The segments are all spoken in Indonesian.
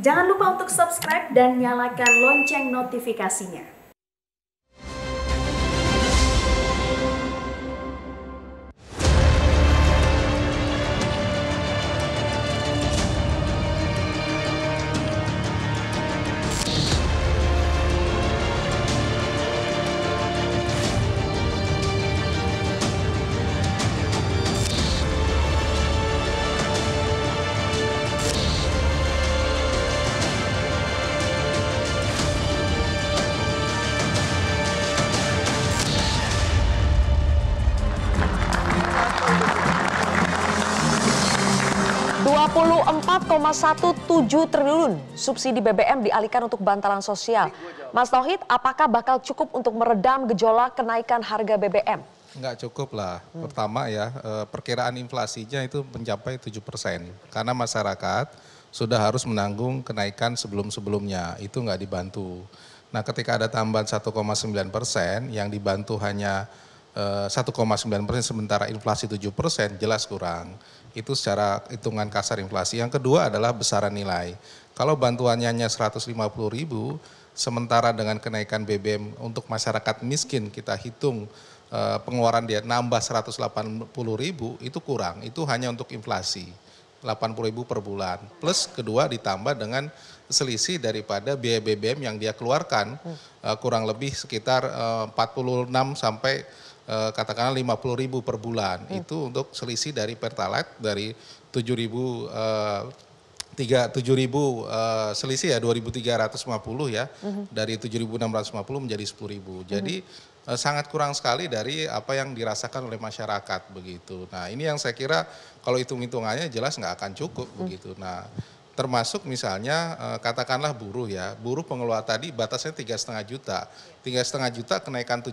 Jangan lupa untuk subscribe dan nyalakan lonceng notifikasinya. Rp24,17 triliun subsidi BBM dialihkan untuk bantalan sosial. Mas Tauhid, apakah bakal cukup untuk meredam gejolak kenaikan harga BBM? Enggak cukup lah. Pertama ya, perkiraan inflasinya itu mencapai 7%. Karena masyarakat sudah harus menanggung kenaikan sebelum-sebelumnya. Itu enggak dibantu. Nah ketika ada tambahan 1,9%, yang dibantu hanya 1,9%, sementara inflasi 7%, jelas kurang. Itu secara hitungan kasar inflasi. Yang kedua adalah besaran nilai. Kalau bantuannya hanya 150.000, sementara dengan kenaikan BBM untuk masyarakat miskin kita hitung pengeluaran dia nambah 180.000, itu kurang. Itu hanya untuk inflasi, 80.000 per bulan. Plus kedua ditambah dengan selisih daripada biaya BBM yang dia keluarkan, kurang lebih sekitar 46 sampai katakanlah 50.000 per bulan. Itu untuk selisih dari Pertalite dari 7.000 selisih ya 2.350 ya, dari 7.650 menjadi 10.000. Jadi sangat kurang sekali dari apa yang dirasakan oleh masyarakat begitu. Nah ini yang saya kira kalau hitung-hitungannya jelas nggak akan cukup begitu. Nah termasuk misalnya katakanlah buruh ya, buruh pengeluar tadi batasnya 3,5 juta. 3,5 juta kenaikan 7%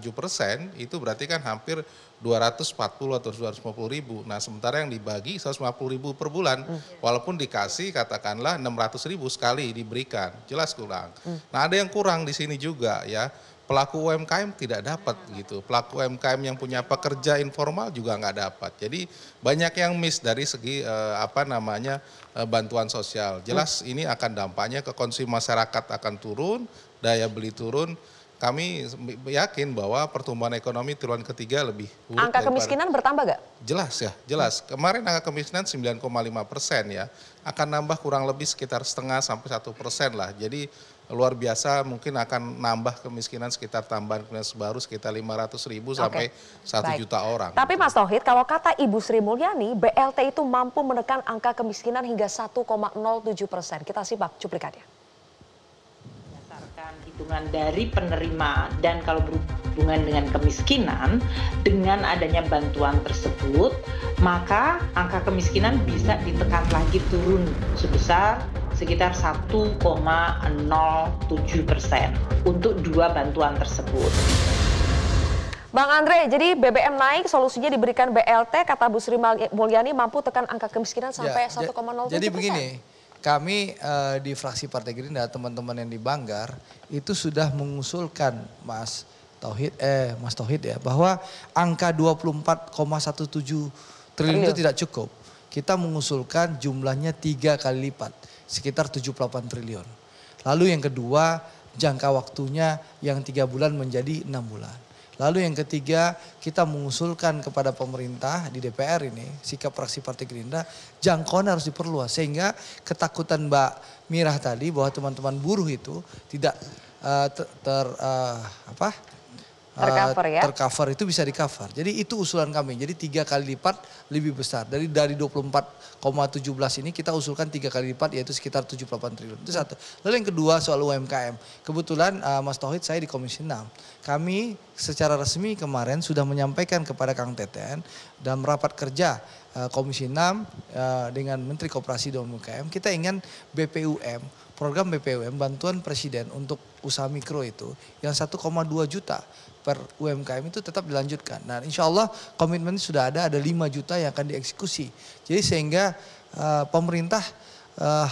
itu berarti kan hampir 240 atau 250.000. Nah sementara yang dibagi 150.000 per bulan, walaupun dikasih katakanlah 600.000 sekali diberikan, jelas kurang. Nah ada yang kurang di sini juga ya. Pelaku UMKM tidak dapat gitu, pelaku UMKM yang punya pekerja informal juga nggak dapat. Jadi banyak yang miss dari segi bantuan sosial. Jelas ini akan dampaknya ke konsumsi masyarakat akan turun, daya beli turun. Kami yakin bahwa pertumbuhan ekonomi triwulan ketiga lebih buruk. Angka kemiskinan bertambah gak? Jelas ya, jelas. Kemarin angka kemiskinan 9,5% ya, akan nambah kurang lebih sekitar 0,5 sampai 1% lah. Jadi luar biasa, mungkin akan nambah kemiskinan sekitar tambahan kemiskinan baru sekitar 500.000 sampai 1 juta orang. Tapi Mas Tauhid, kalau kata Ibu Sri Mulyani, BLT itu mampu menekan angka kemiskinan hingga 1,07%. Kita simak cuplikannya. Berdasarkan hitungan dari penerima dan kalau berhubungan dengan kemiskinan, dengan adanya bantuan tersebut, maka angka kemiskinan bisa ditekan lagi turun sebesar sekitar 1,07% untuk dua bantuan tersebut. Bang Andre, jadi BBM naik, solusinya diberikan BLT, kata Bu Sri Mulyani mampu tekan angka kemiskinan sampai 1,07%. Jadi begini, kami di fraksi Partai Gerindra, teman-teman yang di Banggar, itu sudah mengusulkan Mas Tauhid ya, bahwa angka 24,17 triliun itu tidak cukup. Kita mengusulkan jumlahnya 3 kali lipat, sekitar 78 triliun. Lalu yang kedua, jangka waktunya yang 3 bulan menjadi 6 bulan. Lalu yang ketiga, kita mengusulkan kepada pemerintah di DPR ini, sikap fraksi Partai Gerindra, jangkauan harus diperluas. Sehingga ketakutan Mbak Mirah tadi bahwa teman-teman buruh itu tidak tercover itu bisa di cover. Jadi itu usulan kami. Jadi 3 kali lipat lebih besar. Dari 24,17 ini kita usulkan 3 kali lipat, yaitu sekitar 78 triliun. Itu satu. Lalu yang kedua soal UMKM. Kebetulan Mas Tauhid, saya di Komisi 6. Kami secara resmi kemarin sudah menyampaikan kepada Kang Teten dalam rapat kerja Komisi 6 dengan Menteri Koperasi dan UMKM, kita ingin BPUM, program BPUM, bantuan Presiden untuk usaha mikro itu yang 1,2 juta per UMKM itu tetap dilanjutkan. Nah insya Allah komitmen sudah ada 5 juta yang akan dieksekusi. Jadi sehingga pemerintah,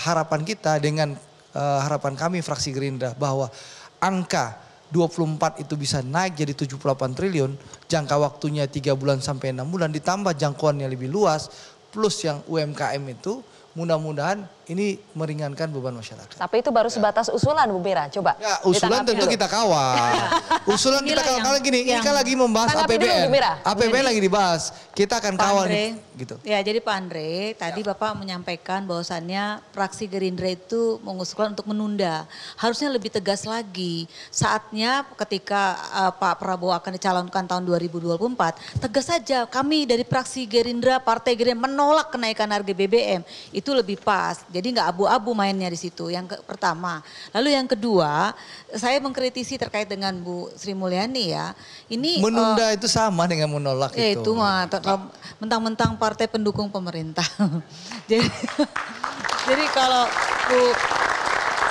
harapan kita dengan harapan kami fraksi Gerindra bahwa angka 24 itu bisa naik jadi 78 triliun, jangka waktunya 3 bulan sampai 6 bulan, ditambah jangkauannya lebih luas, plus yang UMKM itu mudah-mudahan ini meringankan beban masyarakat. Tapi itu baru sebatas usulan, Bu Mira. Coba. Ya, usulan tentu kita kawal. Usulan kita kawal. Karena gini, ini kan lagi membahas APBN. APBN lagi dibahas. Kita akan kawal nih. Gitu. Ya, jadi Pak Andre, tadi Bapak menyampaikan bahwasannya fraksi Gerindra itu mengusulkan untuk menunda. Harusnya lebih tegas lagi. Saatnya ketika Pak Prabowo akan dicalonkan tahun 2024, tegas saja kami dari fraksi Gerindra, Partai Gerindra menolak kenaikan harga BBM. Itu lebih pas. Jadi nggak abu-abu mainnya di situ. Yang pertama. Lalu yang kedua, saya mengkritisi terkait dengan Bu Sri Mulyani ya. Ini menunda itu sama dengan menolak ya itu. Itu mah mentang-mentang partai pendukung pemerintah. jadi kalau Bu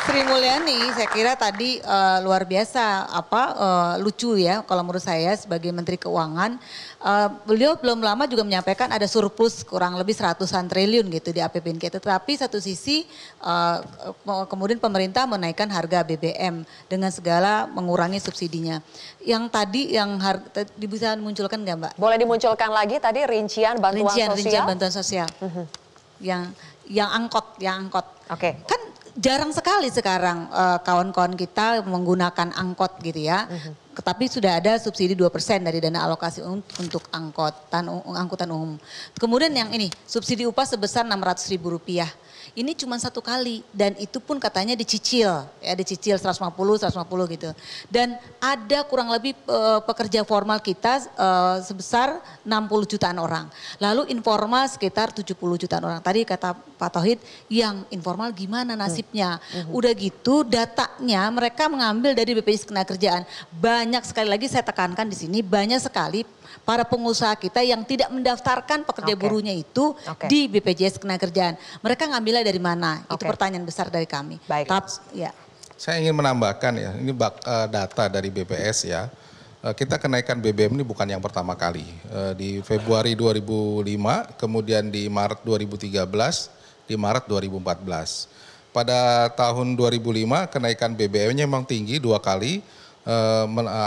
Sri Mulyani saya kira tadi luar biasa lucu ya kalau menurut saya sebagai Menteri Keuangan. Beliau belum lama juga menyampaikan ada surplus kurang lebih 100-an triliun gitu di APBN kita. Tetapi satu sisi kemudian pemerintah menaikkan harga BBM dengan segala mengurangi subsidinya. Yang tadi yang bisa dimunculkan nggak Mbak? Boleh dimunculkan lagi tadi rincian bantuan sosial? Rincian bantuan sosial. Yang angkot. Oke. Kan jarang sekali sekarang kawan-kawan kita menggunakan angkot gitu ya. Tapi sudah ada subsidi 2% dari dana alokasi untuk angkutan umum. Kemudian yang ini subsidi upah sebesar Rp600.000. Ini cuma satu kali dan itu pun katanya dicicil 150 gitu. Dan ada kurang lebih pekerja formal kita sebesar 60 jutaan orang. Lalu informal sekitar 70 jutaan orang. Tadi kata Pak Tauhid yang informal gimana nasibnya. Udah gitu datanya mereka mengambil dari BPJS Ketenagakerjaan. Banyak sekali lagi saya tekankan di sini banyak sekali para pengusaha kita yang tidak mendaftarkan pekerja buruhnya itu di BPJS Ketenagakerjaan. Mereka ngambilnya dari mana? Itu pertanyaan besar dari kami. Baik. Ya. Saya ingin menambahkan ya, ini data dari BPS ya. Kita kenaikan BBM ini bukan yang pertama kali. Di Februari 2005, kemudian di Maret 2013, di Maret 2014. Pada tahun 2005 kenaikan BBM-nya memang tinggi 2 kali.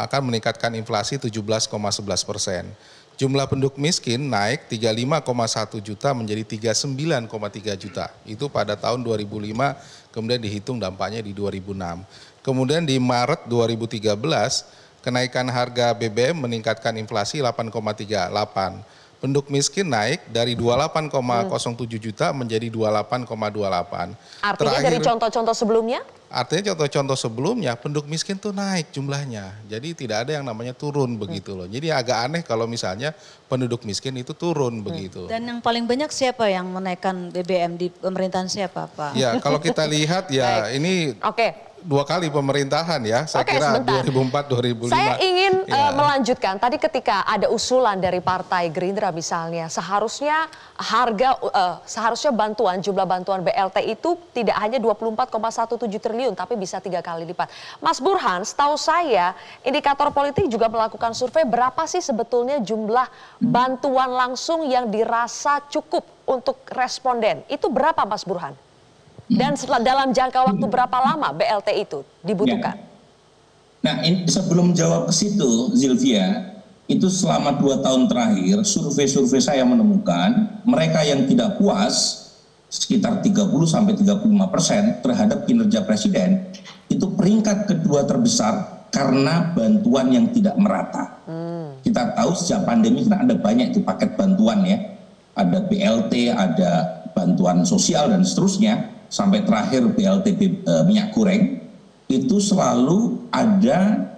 Akan meningkatkan inflasi 17,11%. Jumlah penduduk miskin naik 35,1 juta menjadi 39,3 juta. Itu pada tahun 2005, kemudian dihitung dampaknya di 2006. Kemudian di Maret 2013, kenaikan harga BBM meningkatkan inflasi 8,38. Penduduk miskin naik dari 28,07 juta menjadi 28,28. Artinya dari contoh-contoh sebelumnya? Artinya contoh-contoh sebelumnya penduduk miskin tuh naik jumlahnya. Jadi tidak ada yang namanya turun begitu loh. Jadi agak aneh kalau misalnya penduduk miskin itu turun begitu. Dan yang paling banyak siapa yang menaikkan BBM di pemerintahan siapa Pak? Ya kalau kita lihat ya ini 2 kali pemerintahan ya. Saya kira sebentar. 2004, 2005. Saya ingin melanjutkan. Tadi ketika ada usulan dari Partai Gerindra misalnya, seharusnya seharusnya jumlah bantuan BLT itu tidak hanya 24,17 triliun, tapi bisa 3 kali lipat. Mas Burhan, setahu saya indikator politik juga melakukan survei berapa sih sebetulnya jumlah bantuan langsung yang dirasa cukup untuk responden. Itu berapa Mas Burhan? Dan dalam jangka waktu berapa lama BLT itu dibutuhkan? Nah, sebelum jawab ke situ, Zilvia, itu selama 2 tahun terakhir survei-survei saya menemukan mereka yang tidak puas sekitar 30-35% terhadap kinerja presiden itu peringkat kedua terbesar karena bantuan yang tidak merata. Kita tahu sejak pandemi kan ada banyak itu paket bantuan ya, ada BLT, ada bantuan sosial dan seterusnya. Sampai terakhir BLT minyak goreng, itu selalu ada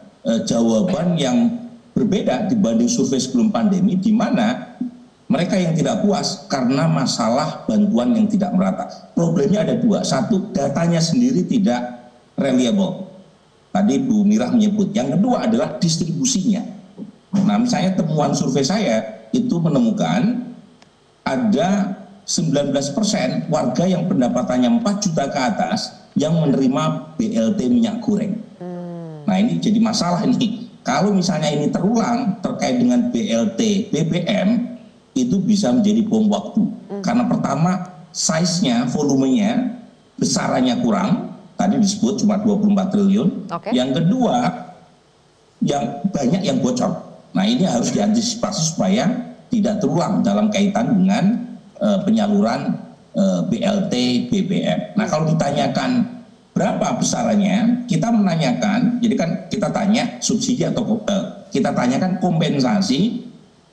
jawaban yang berbeda dibanding survei sebelum pandemi, di mana mereka yang tidak puas karena masalah bantuan yang tidak merata. Problemnya ada 2, 1 datanya sendiri tidak reliable. Tadi Bu Mira menyebut. Yang kedua adalah distribusinya. Nah misalnya temuan survei saya itu menemukan ada 19% warga yang pendapatannya 4 juta ke atas yang menerima BLT minyak goreng. Nah ini jadi masalah ini. Kalau misalnya ini terulang terkait dengan BLT BBM, itu bisa menjadi bom waktu. Karena pertama size-nya, volumenya, besarannya kurang. Tadi disebut cuma 24 triliun. Yang kedua, yang banyak yang bocor. Nah ini harus diantisipasi supaya tidak terulang dalam kaitan dengan penyaluran BLT, BBM. Nah kalau ditanyakan berapa besarannya, kita menanyakan, jadi kan kita tanya subsidi atau kita tanyakan kompensasi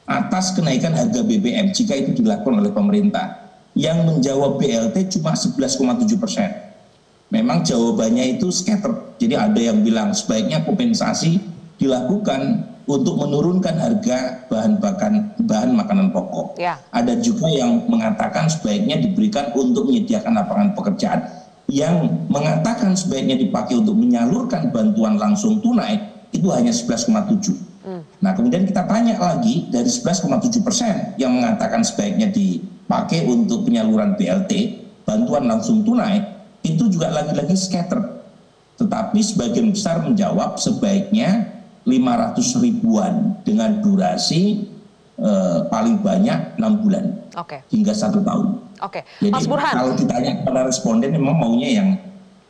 atas kenaikan harga BBM jika itu dilakukan oleh pemerintah. Yang menjawab BLT cuma 11,7%. Memang jawabannya itu scatter. Jadi ada yang bilang sebaiknya kompensasi dilakukan untuk menurunkan harga bahan makanan pokok. Ya. Ada juga yang mengatakan sebaiknya diberikan untuk menyediakan lapangan pekerjaan. Yang mengatakan sebaiknya dipakai untuk menyalurkan bantuan langsung tunai itu hanya 11,7. Nah kemudian kita tanya lagi dari 11,7% yang mengatakan sebaiknya dipakai untuk penyaluran BLT, bantuan langsung tunai, itu juga lagi-lagi scatter. Tetapi sebagian besar menjawab sebaiknya 500 ribuan dengan durasi paling banyak 6 bulan hingga 1 tahun. Jadi Mas Burhan, kalau ditanya kepada responden memang maunya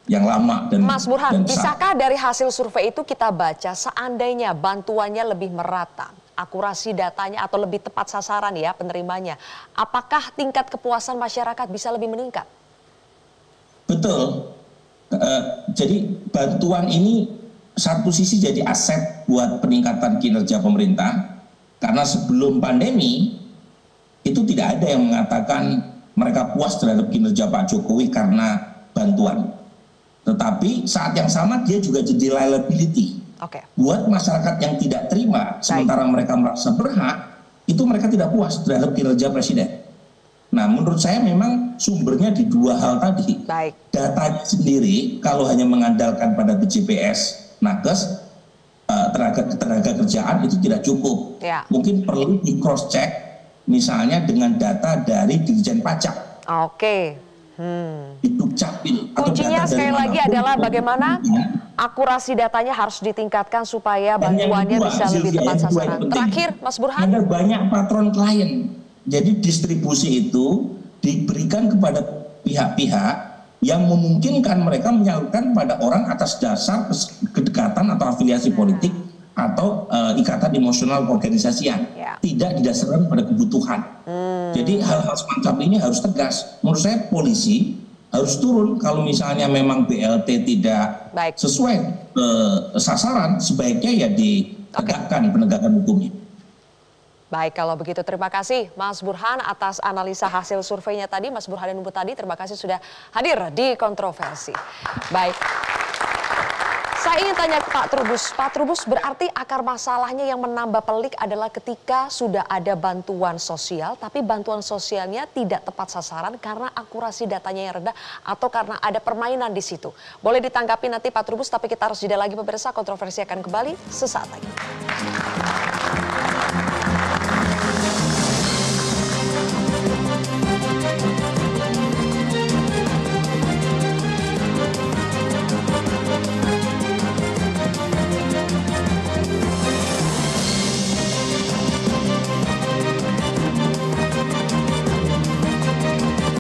yang lama dan Mas Burhan, dan bisakah dari hasil survei itu kita baca seandainya bantuannya lebih merata, akurasi datanya atau lebih tepat sasaran ya penerimanya, apakah tingkat kepuasan masyarakat bisa lebih meningkat? Betul. Jadi bantuan ini satu sisi jadi aset buat peningkatan kinerja pemerintah, karena sebelum pandemi itu tidak ada yang mengatakan mereka puas terhadap kinerja Pak Jokowi karena bantuan. Tetapi saat yang sama dia juga jadi liability. Buat masyarakat yang tidak terima, sementara mereka merasa berhak, itu mereka tidak puas terhadap kinerja Presiden. Nah menurut saya memang sumbernya di dua hal tadi. Data sendiri kalau hanya mengandalkan pada BPJS, Nakes, tenaga kerjaan itu tidak cukup. Mungkin perlu di cross check misalnya dengan data dari Dirjen Pajak. Di Dukcapil. Kuncinya sekali lagi adalah bagaimana akurasi datanya harus ditingkatkan supaya bantuannya bisa lebih tepat sasaran. Terakhir Mas Burhan. Ada banyak patron klien. Jadi distribusi itu diberikan kepada pihak-pihak yang memungkinkan mereka menyalurkan pada orang atas dasar kedekatan atau afiliasi politik atau ikatan emosional organisasian, tidak didasarkan pada kebutuhan. Jadi hal-hal semacam ini harus tegas. Menurut saya polisi harus turun kalau misalnya memang BLT tidak sesuai sasaran, sebaiknya ya ditegakkan penegakan hukumnya. Baik, kalau begitu terima kasih Mas Burhan atas analisa hasil surveinya tadi. Mas Burhanuddin Muhtadi, terima kasih sudah hadir di Kontroversi. Baik, saya ingin tanya ke Pak Trubus. Pak Trubus, berarti akar masalahnya yang menambah pelik adalah ketika sudah ada bantuan sosial, tapi bantuan sosialnya tidak tepat sasaran karena akurasi datanya yang rendah atau karena ada permainan di situ. Boleh ditanggapi nanti Pak Trubus, tapi kita harus jeda lagi pemirsa. Kontroversi akan kembali sesaat lagi.